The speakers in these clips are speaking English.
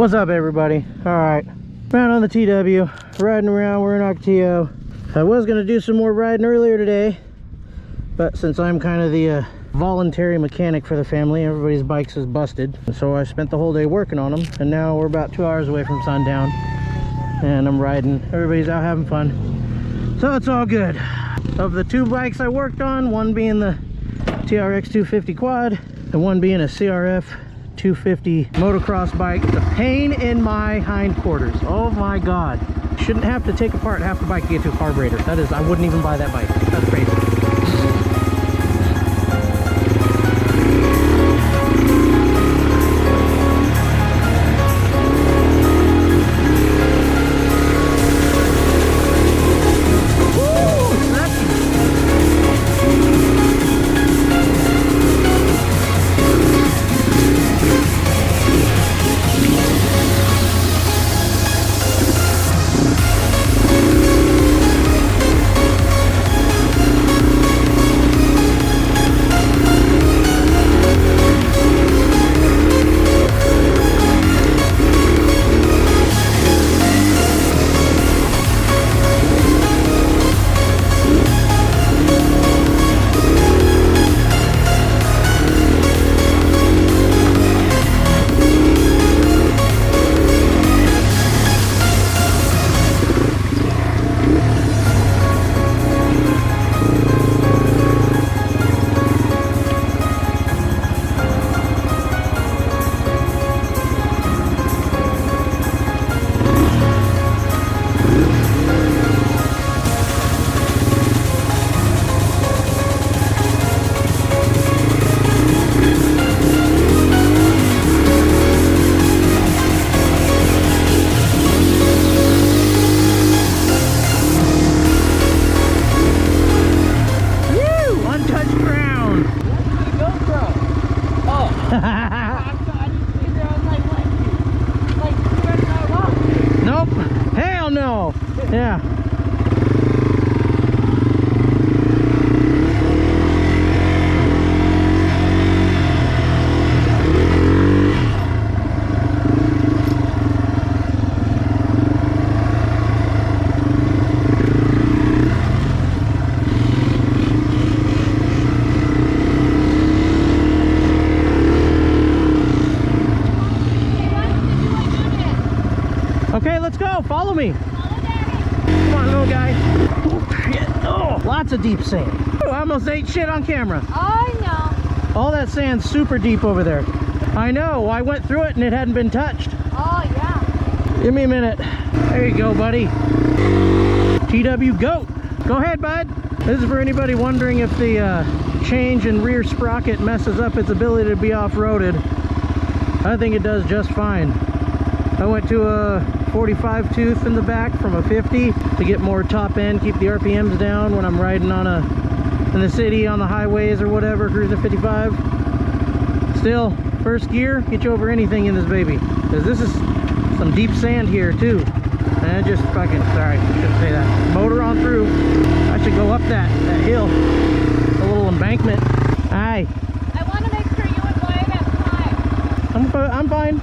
What's up, everybody? Alright, around on the TW, riding around. We're in Ocotillo. I was going to do some more riding earlier today, but since I'm kind of the voluntary mechanic for the family, everybody's bikes is busted. So I spent the whole day working on them, and now we're about 2 hours away from sundown, and I'm riding. Everybody's out having fun, so it's all good. Of the two bikes I worked on, one being the TRX250 quad, and one being a CRF 250 motocross bike. It's a pain in my hindquarters. Oh my god. Shouldn't have to take apart half the bike to get to a carburetor. That is, I wouldn't even buy that bike. That's crazy. Nope. Hell no. Yeah. Okay, let's go. Follow me. Come on, little guy. Oh, shit. Oh, lots of deep sand. Oh, I almost ate shit on camera. I know. All that sand's super deep over there. I know. I went through it and it hadn't been touched. Oh, yeah. Give me a minute. There you go, buddy. TW goat. Go ahead, bud. This is for anybody wondering if the change in rear sprocket messes up its ability to be off-roaded. I think it does just fine. I went to a 45 tooth in the back from a 50 to get more top end, keep the RPMs down when I'm riding on in the city, on the highways or whatever, cruising 55. Still, first gear, get you over anything in this baby. Because this is some deep sand here too. And just fucking, sorry, I shouldn't say that. Motor on through. I should go up that hill. A little embankment. Aye. I want to make sure you and Lloyd have time. I'm fine.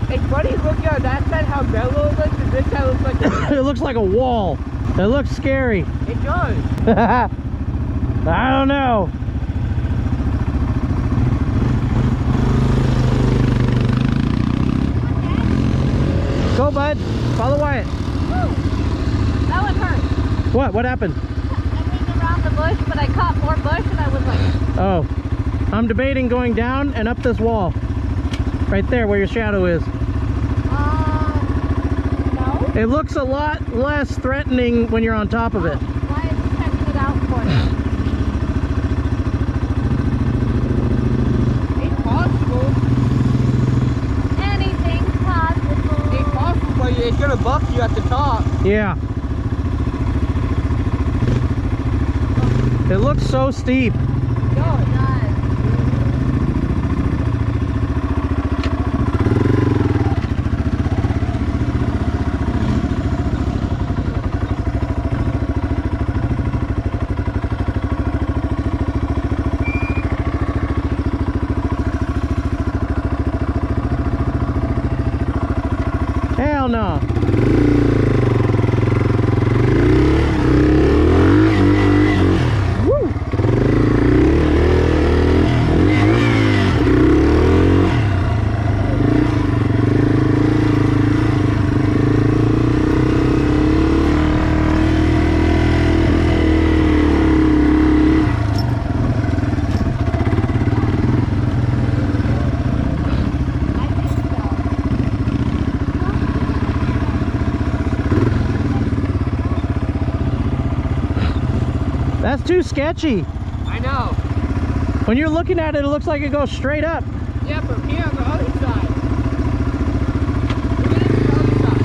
It's funny looking on that side how mellow it looks, and this side looks like It looks like a wall. It looks scary. It does. I don't know. Go, bud. Follow Wyatt. Woo. That one hurt. What? What happened? I went around the bush, but I caught more bush, and I was like... Oh. I'm debating going down and up this wall. Right there where your shadow is. No. It looks a lot less threatening when you're on top of it. Why is he checking it out for it's gonna buff you at the top. Yeah. It looks so steep. No, it does. Hell no. Woo. That's too sketchy. I know. When you're looking at it, it looks like it goes straight up. Yeah, from here on the other side. Look at it from the other side.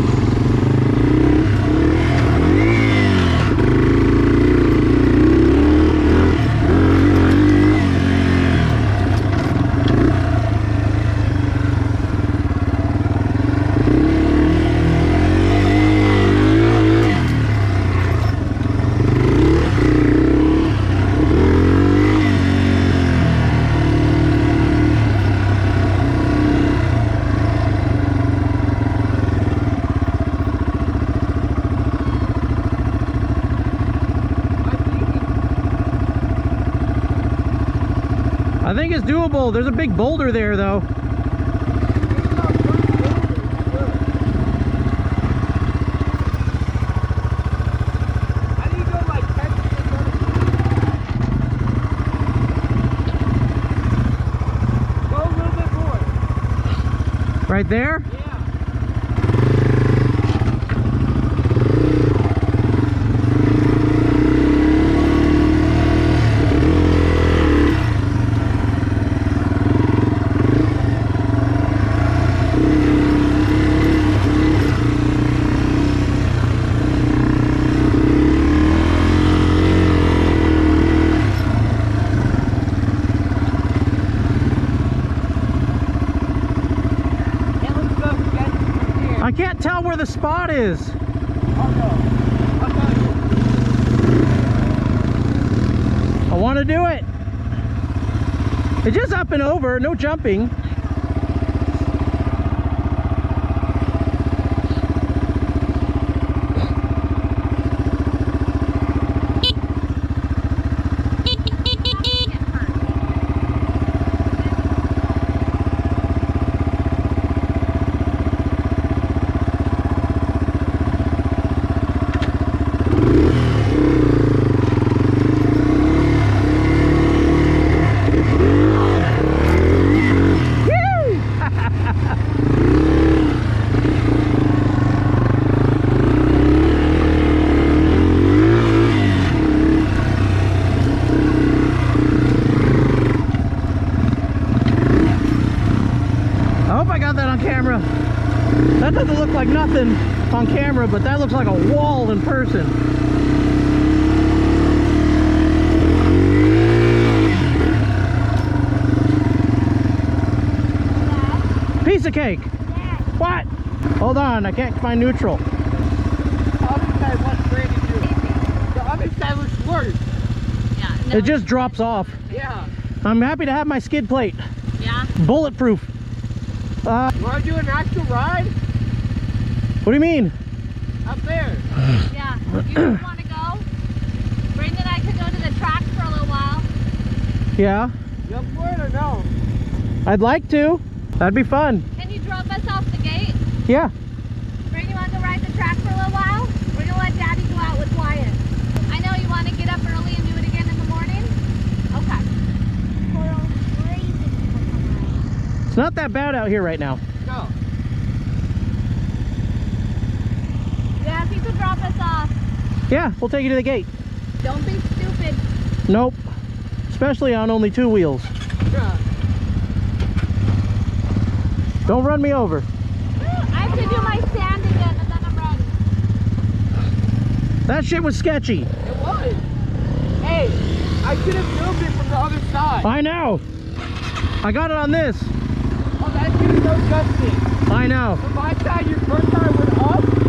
I think it's doable. There's a big boulder there though. How do you go like 10 Go a little bit more. Right there? Yeah. It looks so sketchy from here. I can't tell where the spot is. Oh no. I'll tell you. I want to do it. It's just up and over, no jumping. Camera. That doesn't look like nothing on camera, but that looks like a wall in person. Piece of cake. What? Hold on, I can't find neutral. The other side looks pretty good. The other side looks worse. Yeah. No. It just drops off. Yeah. I'm happy to have my skid plate. Yeah. Bulletproof. You want to do an actual ride? What do you mean? Up there. Yeah. You just want to go? Brandon and I could go to the track for a little while. Yeah, You up for it or no? I'd like to. That'd be fun. Can you drop us off the gate? Yeah. Brandon, you want to go ride the track for a little while? We're going to let Daddy go out with Wyatt. I know you want to get up early and do it again in the morning? Okay. It's not that bad out here right now. No. Yeah, if you could drop us off. Yeah, we'll take you to the gate. Don't be stupid. Nope. Especially on only 2 wheels. Yeah. Don't run me over. I have to do my stand again and then That shit was sketchy. It was. Hey, I could have filmed it from the other side. I know. I got it on this. Oh, that shit is so dusty. I know. From my side, your front tire went up.